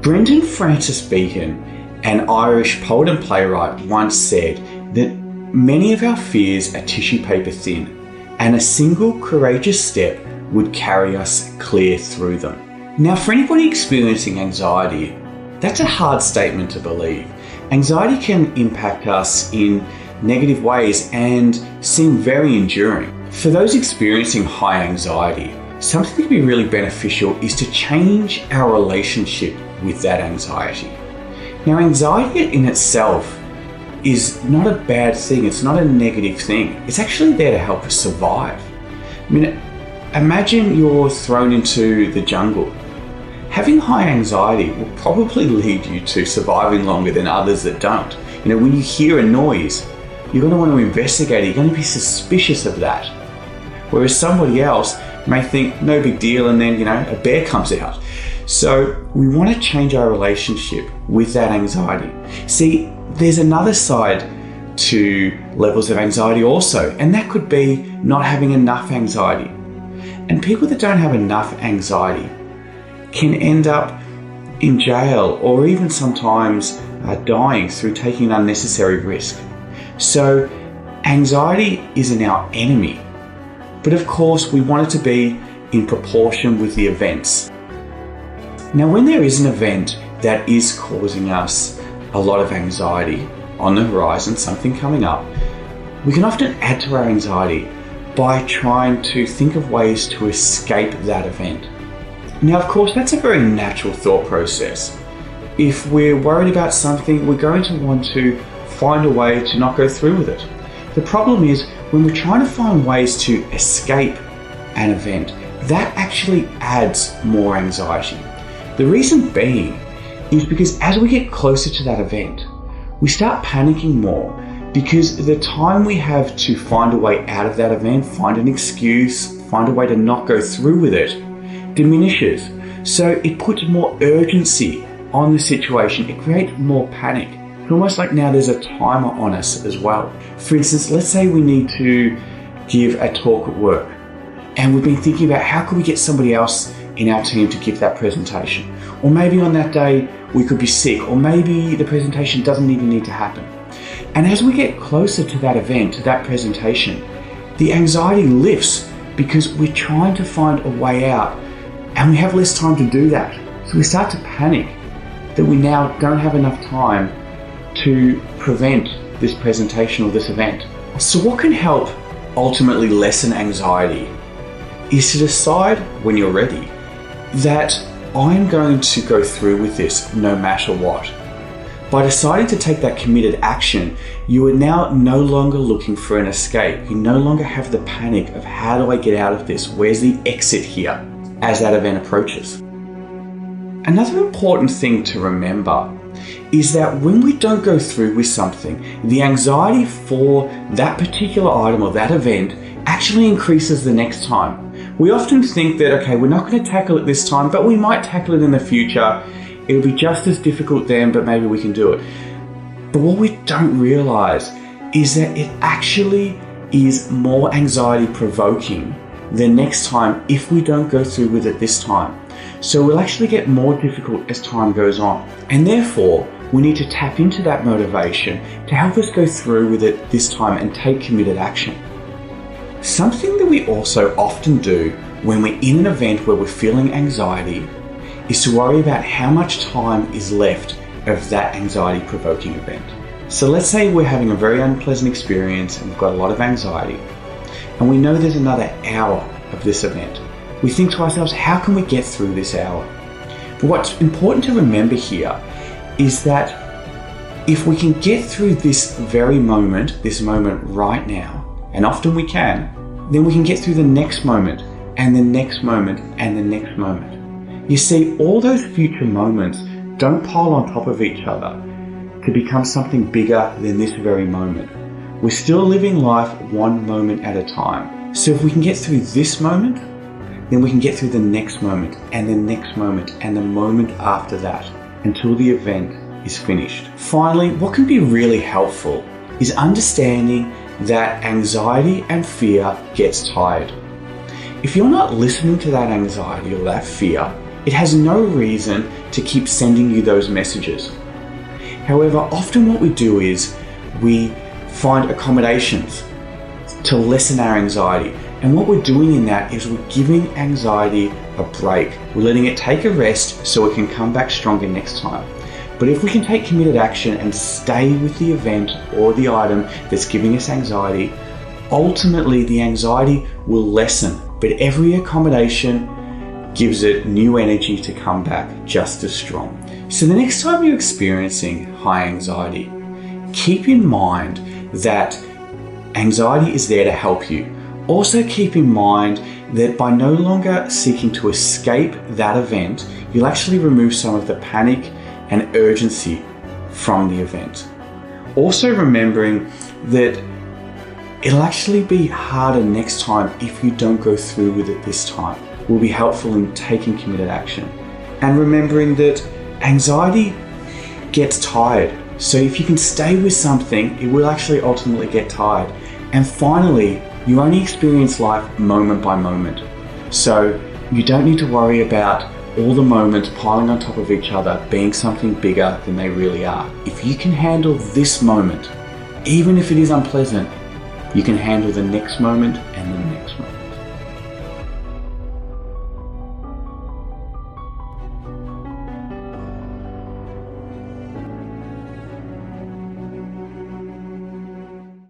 Brendan Francis Beacon, an Irish poet and playwright, once said that many of our fears are tissue paper thin, and a single courageous step would carry us clear through them. Now, for anybody experiencing anxiety, that's a hard statement to believe. Anxiety can impact us in negative ways and seem very enduring. For those experiencing high anxiety, something that can be really beneficial is to change our relationship with that anxiety. Now, anxiety in itself is not a bad thing. It's not a negative thing. It's actually there to help us survive. I mean, imagine you're thrown into the jungle. Having high anxiety will probably lead you to surviving longer than others that don't. When you hear a noise, you're going to want to investigate it. You're going to be suspicious of that. Whereas somebody else may think, no big deal, and then, a bear comes out. So we want to change our relationship with that anxiety. See, there's another side to levels of anxiety also, and that could be not having enough anxiety. And people that don't have enough anxiety can end up in jail or even sometimes dying through taking unnecessary risk. So anxiety isn't our enemy, but of course we want it to be in proportion with the events. Now, when there is an event that is causing us a lot of anxiety on the horizon, something coming up, we can often add to our anxiety by trying to think of ways to escape that event. Now, of course, that's a very natural thought process. If we're worried about something, we're going to want to find a way to not go through with it. The problem is when we're trying to find ways to escape an event, that actually adds more anxiety. The reason being is because as we get closer to that event, we start panicking more because the time we have to find a way out of that event, find an excuse, find a way to not go through with it, diminishes. So it puts more urgency on the situation. It creates more panic. It's almost like now there's a timer on us as well. For instance, let's say we need to give a talk at work, and we've been thinking about how can we get somebody else in our team to give that presentation. Or maybe on that day we could be sick, or maybe the presentation doesn't even need to happen. And as we get closer to that event, to that presentation, the anxiety lifts because we're trying to find a way out and we have less time to do that. So we start to panic that we now don't have enough time to prevent this presentation or this event. So what can help ultimately lessen anxiety is to decide when you're ready that I'm going to go through with this no matter what. By deciding to take that committed action, you are now no longer looking for an escape. You no longer have the panic of how do I get out of this? Where's the exit here as that event approaches? Another important thing to remember is that when we don't go through with something, the anxiety for that particular item or that event actually increases the next time. We often think that, okay, we're not going to tackle it this time, but we might tackle it in the future. It'll be just as difficult then, but maybe we can do it. But what we don't realize is that it actually is more anxiety provoking the next time if we don't go through with it this time. So it will actually get more difficult as time goes on. And therefore, we need to tap into that motivation to help us go through with it this time and take committed action. Something that we also often do when we're in an event where we're feeling anxiety is to worry about how much time is left of that anxiety-provoking event. So let's say we're having a very unpleasant experience and we've got a lot of anxiety, and we know there's another hour of this event. We think to ourselves, how can we get through this hour? But what's important to remember here is that if we can get through this very moment, this moment right now, and often we can, then we can get through the next moment, and the next moment, and the next moment. You see, all those future moments don't pile on top of each other to become something bigger than this very moment. We're still living life one moment at a time. So if we can get through this moment, then we can get through the next moment, and the next moment, and the moment after that, until the event is finished. Finally, what can be really helpful is understanding that anxiety and fear gets tired. If you're not listening to that anxiety or that fear, it has no reason to keep sending you those messages. However, often what we do is we find accommodations to lessen our anxiety. And what we're doing in that is we're giving anxiety a break. We're letting it take a rest so it can come back stronger next time. But if we can take committed action and stay with the event or the item that's giving us anxiety, ultimately the anxiety will lessen. But every accommodation gives it new energy to come back just as strong. So the next time you're experiencing high anxiety, keep in mind that anxiety is there to help you. Also keep in mind that by no longer seeking to escape that event, you'll actually remove some of the panic and urgency from the event. Also remembering that it'll actually be harder next time if you don't go through with it this time. Will be helpful in taking committed action. And remembering that anxiety gets tired. So if you can stay with something, it will actually ultimately get tired. And finally, you only experience life moment by moment. So you don't need to worry about all the moments piling on top of each other being something bigger than they really are. If you can handle this moment, even if it is unpleasant, you can handle the next moment and the next moment.